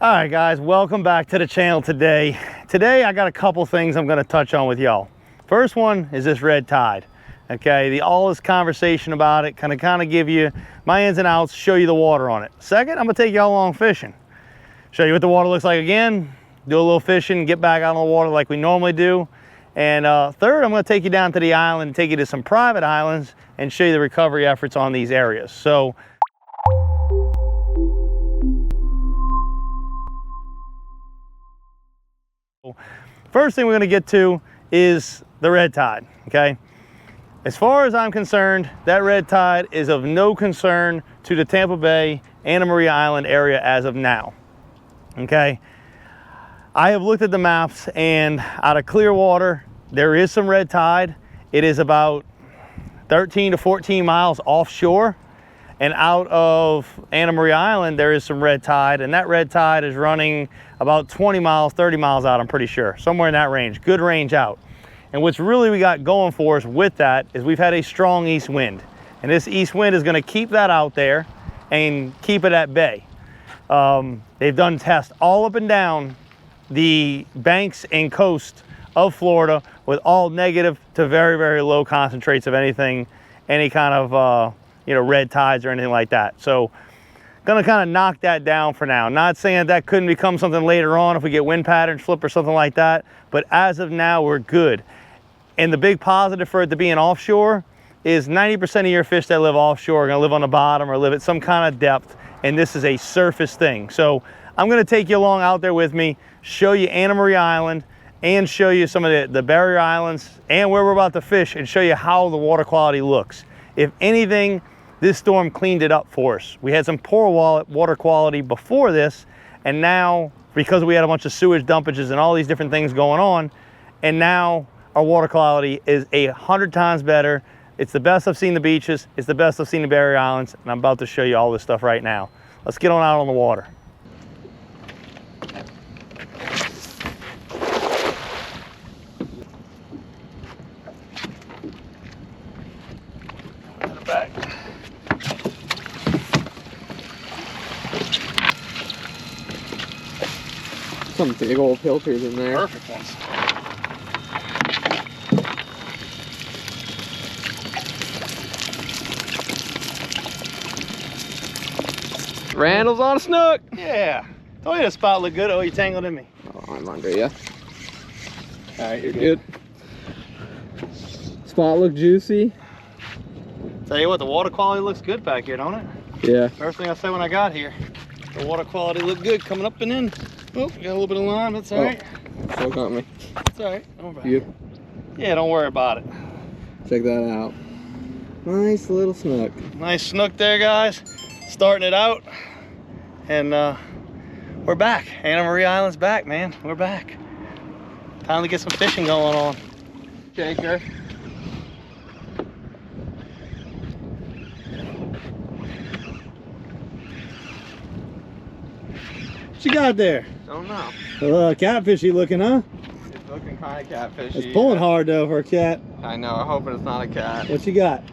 All right, guys, welcome back to the channel today. Today, I got a couple things I'm gonna touch on with y'all. First one is this red tide. Okay, all this conversation about it, kind of give you my ins and outs, show you the water on it. Second, I'm gonna take y'all along fishing. Show you what the water looks like again, do a little fishing, get back out on the water like we normally do. And third, I'm gonna take you down to the island and take you to some private islands and show you the recovery efforts on these areas. So, first thing we're gonna get to is the red tide, okay? As far as I'm concerned, that red tide is of no concern to the Tampa Bay, Anna Maria Island area as of now, okay? I have looked at the maps, and out of clear water, there is some red tide. It is about 13 to 14 miles offshore, and out of Anna Maria Island, there is some red tide, and that red tide is running about 20 miles, 30 miles out, I'm pretty sure, somewhere in that range, good range out. And what's really we got going for us with that is we've had a strong east wind, and this east wind is gonna keep that out there and keep it at bay. They've done tests all up and down the banks and coast of Florida with all negative to very, very low concentrates of anything, any kind of red tides or anything like that. So gonna kind of knock that down for now. Not saying that couldn't become something later on if we get wind patterns flip or something like that, but as of now, we're good. And the big positive for it to being offshore is 90% of your fish that live offshore are gonna live on the bottom or live at some kind of depth, and this is a surface thing. So I'm gonna take you along out there with me, show you Anna Maria Island, and show you some of the barrier islands and where we're about to fish, and show you how the water quality looks. If anything, this storm cleaned it up for us. We had some poor water quality before this, and now, because we had a bunch of sewage dumpages and all these different things going on, and now our water quality is 100 times better. It's the best I've seen the beaches, it's the best I've seen the barrier islands, and I'm about to show you all this stuff right now. Let's get on out on the water. Back. Some big old filters in there. Perfect ones. Randall's on a snook. Yeah. Told you the spot looked good. Oh, you tangled in me. Oh, I'm under you. All right, You're good. Spot look juicy. Tell you what, the water quality looks good back here, don't it? Yeah. First thing I said when I got here, the water quality looked good coming up and in. Oh, got a little bit of line, that's all right. Still got me. That's all right. Don't worry. You? Yeah, don't worry about it. Check that out. Nice little snook. Nice snook there, guys. Starting it out. And we're back. Anna Maria Island's back, man. We're back. Time to get some fishing going on. Shaker. What you got there? Don't know. Catfishy looking, huh? It's looking kind of catfishy. It's pulling hard though for a cat. I know. I'm hoping it's not a cat. What you got?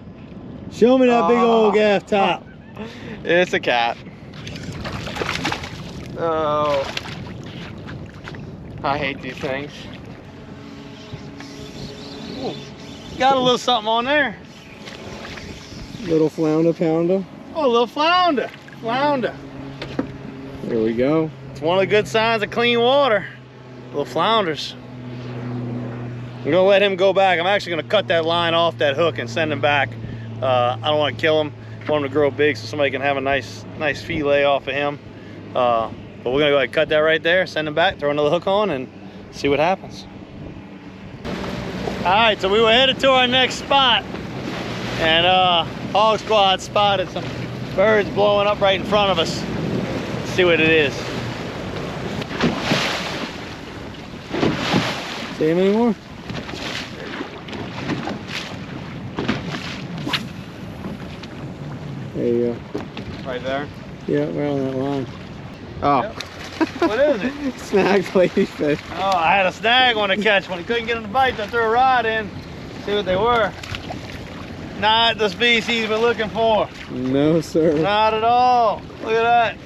Show me that big old gaff top. It's a cat. Oh. I hate these things. Ooh, got a little something on there. Little flounder pounder. Oh, a little flounder. Flounder. There we go. It's one of the good signs of clean water. Little flounders. I'm gonna let him go back. I'm actually gonna cut that line off that hook and send him back. I don't want to kill him. I want him to grow big so somebody can have a nice fillet off of him. But we're gonna go ahead and cut that right there, send him back, throw another hook on, and see what happens. All right, so we were headed to our next spot, and Hog Squad spotted some birds blowing up right in front of us. Let's see what it is. See him anymore? There you go. Right there? Yeah, right on that line. Oh. Yep. What is it? Snagged ladyfish. Oh, I had a snag one to catch. When he couldn't get them to bite, I threw a rod in. See what they were. Not the species we're looking for. No, sir. Not at all. Look at that.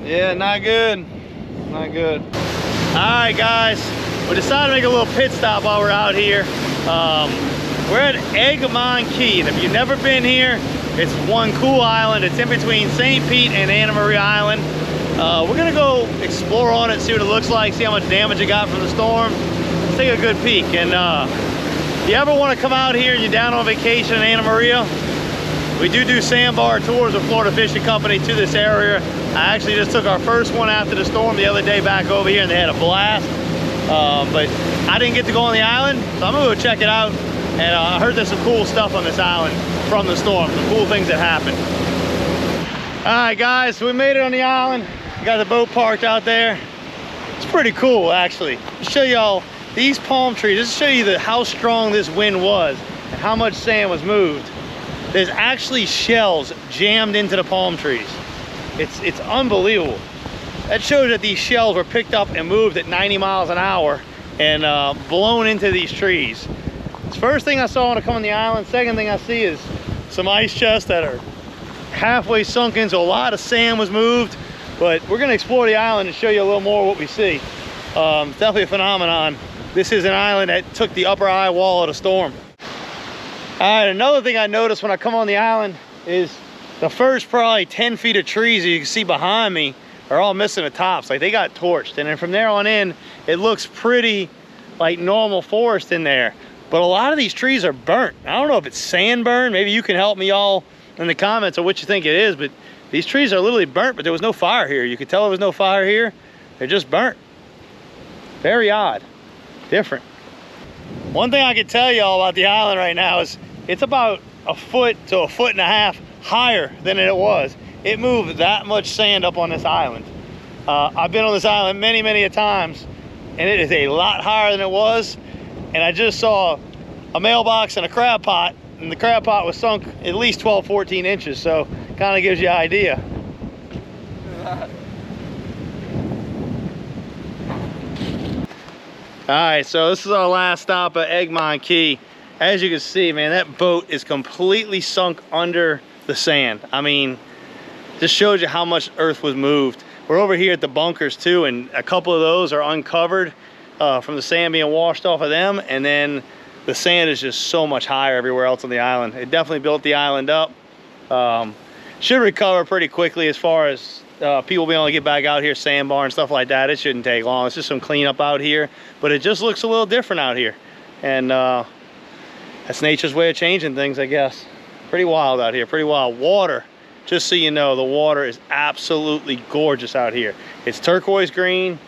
Yeah, not good. Not good. All right, guys. We decided to make a little pit stop while we're out here. We're at Eggmont Key, and if you've never been here, it's one cool island. It's in between St. Pete and Anna Maria Island. We're gonna go explore on it, see what it looks like, see how much damage it got from the storm. Let's take a good peek. And if you ever want to come out here and you're down on vacation in Anna Maria, we do sandbar tours with Florida Fishing Company to this area. I actually just took our first one after the storm the other day back over here, and they had a blast. But I didn't get to go on the island, so I'm gonna go check it out. And I heard there's some cool stuff on this island from the storm, some cool things that happened. All right, guys, so we made it on the island. We got the boat parked out there. It's pretty cool, actually. To show y'all these palm trees, just to show you how strong this wind was and how much sand was moved. There's actually shells jammed into the palm trees. It's unbelievable. That shows that these shells were picked up and moved at 90 miles an hour and blown into these trees. It's the first thing I saw when I come on the island. Second thing I see is some ice chests that are halfway sunken, so a lot of sand was moved. But we're gonna explore the island and show you a little more of what we see. It's definitely a phenomenon. This is an island that took the upper eye wall of the storm. All right, another thing I noticed when I come on the island is the first probably 10 feet of trees you can see behind me are all missing the tops. Like, they got torched. And then from there on in, it looks pretty like normal forest in there. But a lot of these trees are burnt. I don't know if it's sand burn. Maybe you can help me all in the comments on what you think it is, but these trees are literally burnt, but there was no fire here. You could tell there was no fire here. They're just burnt. Very odd, different. One thing I can tell y'all about the island right now is it's about a foot to a foot and a half higher than it was. It moved that much sand up on this island. I've been on this island many, many a times, and it is a lot higher than it was. And I just saw a mailbox and a crab pot, and the crab pot was sunk at least 12, 14 inches. So kind of gives you an idea. All right, so this is our last stop at Eggmont Key. As you can see, man, that boat is completely sunk under the sand. I mean, just shows you how much earth was moved. We're over here at the bunkers too, and a couple of those are uncovered from the sand being washed off of them, and then the sand is just so much higher everywhere else on the island. It definitely built the island up. Should recover pretty quickly as far as people being able to get back out here, sandbar and stuff like that. It shouldn't take long. It's just some cleanup out here, but it just looks a little different out here. And that's nature's way of changing things, I guess. Pretty wild out here, pretty wild. Water, just so you know, the water is absolutely gorgeous out here. It's turquoise green,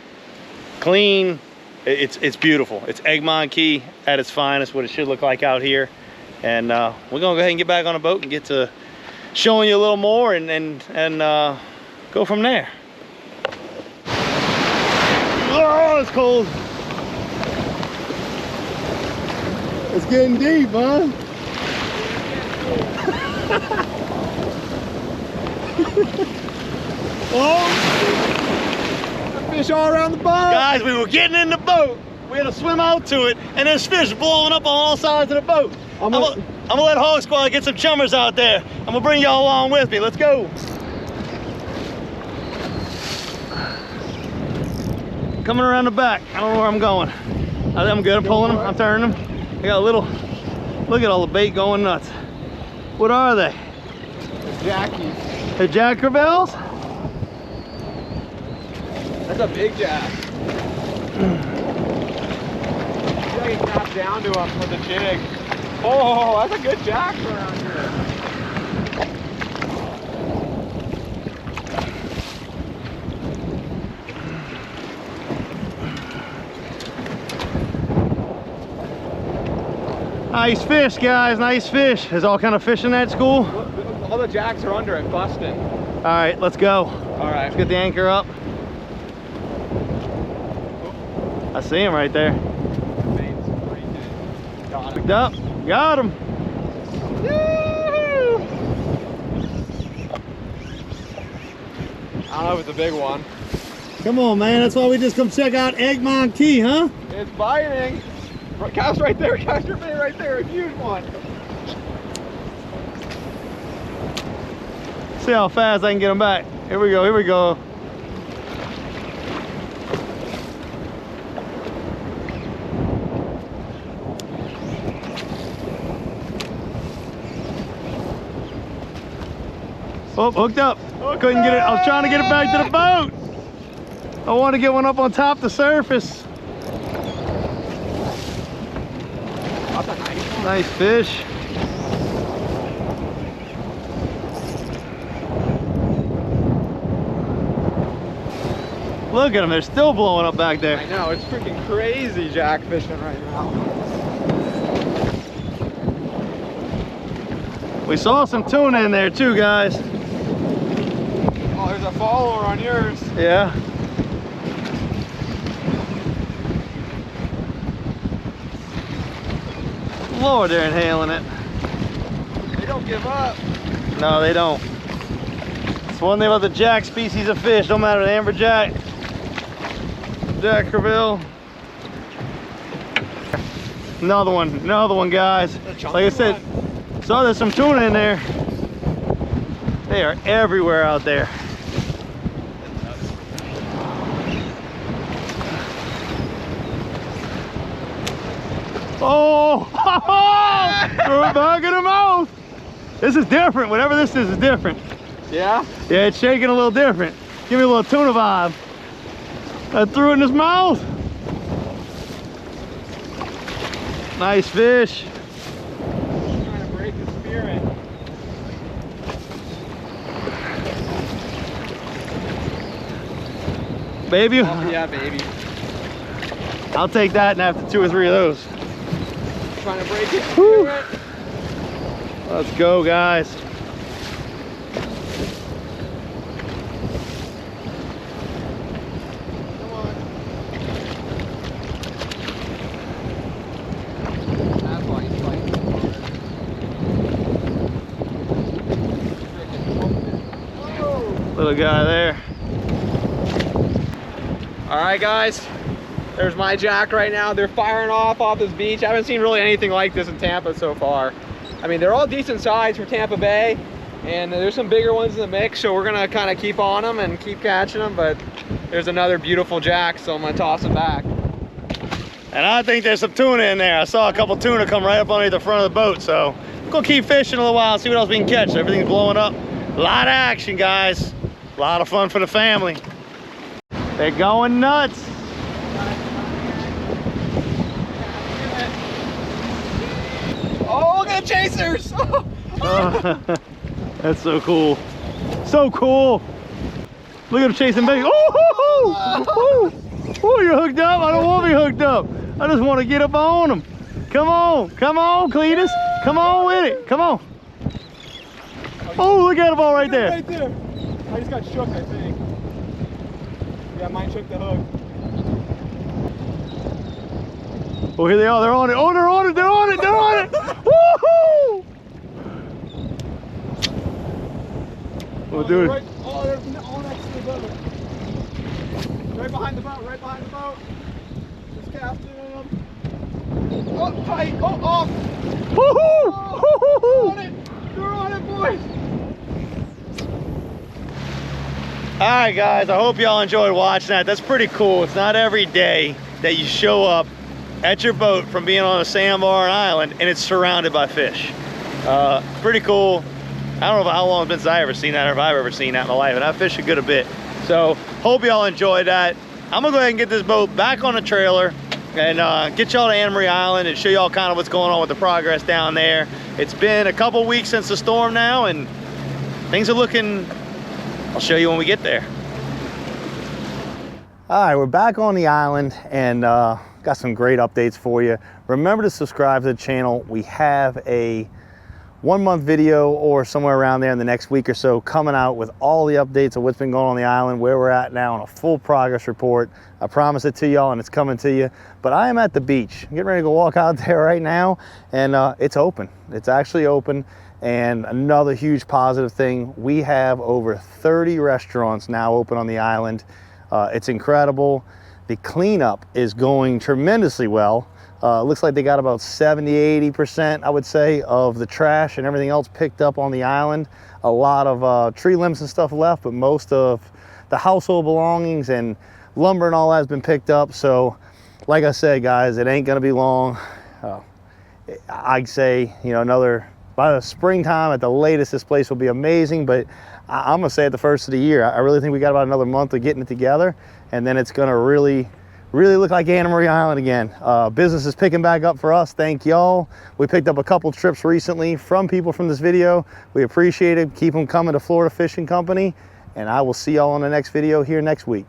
clean. It's beautiful. It's Eggmont Key at its finest, what it should look like out here. And we're gonna go ahead and get back on a boat and get to showing you a little more and go from there. Oh, it's cold. It's getting deep, huh? Oh, fish all around the boat. Guys, we were getting in the boat. We had to swim out to it, and there's fish blowing up on all sides of the boat. I'm gonna let Hog Squad get some chummers out there. I'm gonna bring y'all along with me. Let's go. Coming around the back. I don't know where I'm going. I think I'm good. I'm pulling them. I'm turning them. I got a little, look at all the bait going nuts. What are they? Jackies. The Jack Crevalles? That's a big jack. I can tap down to him with a jig. Oh, that's a good jack around here. Nice fish, guys, nice fish. There's all kind of fish in that school. All the jacks are under it, busting. All right, let's go. All right. Let's get the anchor up. I see him right there. Got Picked up, got him. I don't know if it's a big one. Come on, man, that's why we just come check out Eggmont Key, huh? It's biting. Cast right there, cast your bait right there, a huge one. See how fast I can get him back. Here we go, here we go. Oh, hooked up. Couldn't get it. I was trying to get it back to the boat. I want to get one up on top the surface. That's a nice one. Nice fish. Look at them, they're still blowing up back there. I know, it's freaking crazy jack fishing right now. We saw some tuna in there too, guys. Oh, there's a follower on yours. Yeah. Lord, they're inhaling it. They don't give up. No, they don't. It's one thing about the jack species of fish, no matter the amberjack, jack crevalle. Another one, guys. Like I said, saw there's some tuna in there. They are everywhere out there. Oh, throw it back in the mouth. This is different. Whatever this is different. Yeah? Yeah, it's shaking a little different. Give me a little tuna vibe. I threw it in his mouth. Nice fish. Trying to break the spirit. Baby? Oh, yeah, baby. I'll take that and after 2 or 3 of those. Trying to break it. Whew. Let's go, guys. Come on. That's why he's fighting so hard. Little guy there. All right, guys. There's my jack right now. They're firing off this beach. I haven't seen really anything like this in Tampa so far. I mean, they're all decent size for Tampa Bay, and there's some bigger ones in the mix, so we're gonna kind of keep on them and keep catching them, but there's another beautiful jack, so I'm gonna toss it back. And I think there's some tuna in there. I saw a couple tuna come right up underneath the front of the boat, so I'm gonna keep fishing a little while and see what else we can catch. Everything's blowing up. A lot of action, guys. A lot of fun for the family. They're going nuts. Oh, look at the chasers! That's so cool. So cool. Look at them chasing baby. Oh, you're hooked up. I don't want to be hooked up. I just want to get up on them. Come on, Cletus. Come on with it. Come on. Oh, look at them all right there. Right there. I just got shook, I think. Yeah, mine shook the hook. Oh, here they are. They're on it. Oh, they're on it. They're on it. They're on it. Woohoo! Oh, dude. Right, oh, they're all next to the boat. Right behind the boat. Right behind the boat. Just casting them. Oh, tight. Oh, off. Woohoo! Oh, on it. They're on it, boys. All right, guys. I hope y'all enjoyed watching that. That's pretty cool. It's not every day that you show up at your boat from being on a sandbar or an island and it's surrounded by fish. Pretty cool. I don't know how long it's been since I ever seen that or if I've ever seen that in my life, and I've fished a good bit. So hope y'all enjoyed that. I'm gonna go ahead and get this boat back on the trailer and get y'all to Anna Maria Island and show y'all kind of what's going on with the progress down there. It's been a couple weeks since the storm now and things are looking, I'll show you when we get there. All right, we're back on the island and got some great updates for you. Remember to subscribe to the channel. We have a 1-month video or somewhere around there in the next week or so coming out with all the updates of what's been going on the island, where we're at now, and a full progress report. I promise it to y'all and it's coming to you. But I am at the beach. I'm getting ready to go walk out there right now and it's open. It's actually open. And another huge positive thing, we have over 30 restaurants now open on the island. It's incredible. The cleanup is going tremendously well. Looks like they got about 70–80%, I would say, of the trash and everything else picked up on the island. A lot of tree limbs and stuff left, but most of the household belongings and lumber and all that has been picked up. So, like I said, guys, it ain't gonna be long. I'd say, you know, another by the springtime at the latest, this place will be amazing. But I'm gonna say at the first of the year, I really think we got about another month of getting it together, and then it's gonna really look like Anna Maria Island again. Business is picking back up for us. Thank y'all. We picked up a couple trips recently from people from this video. We appreciate it. Keep them coming to Florida Fishing Company, and I will see y'all on the next video here next week.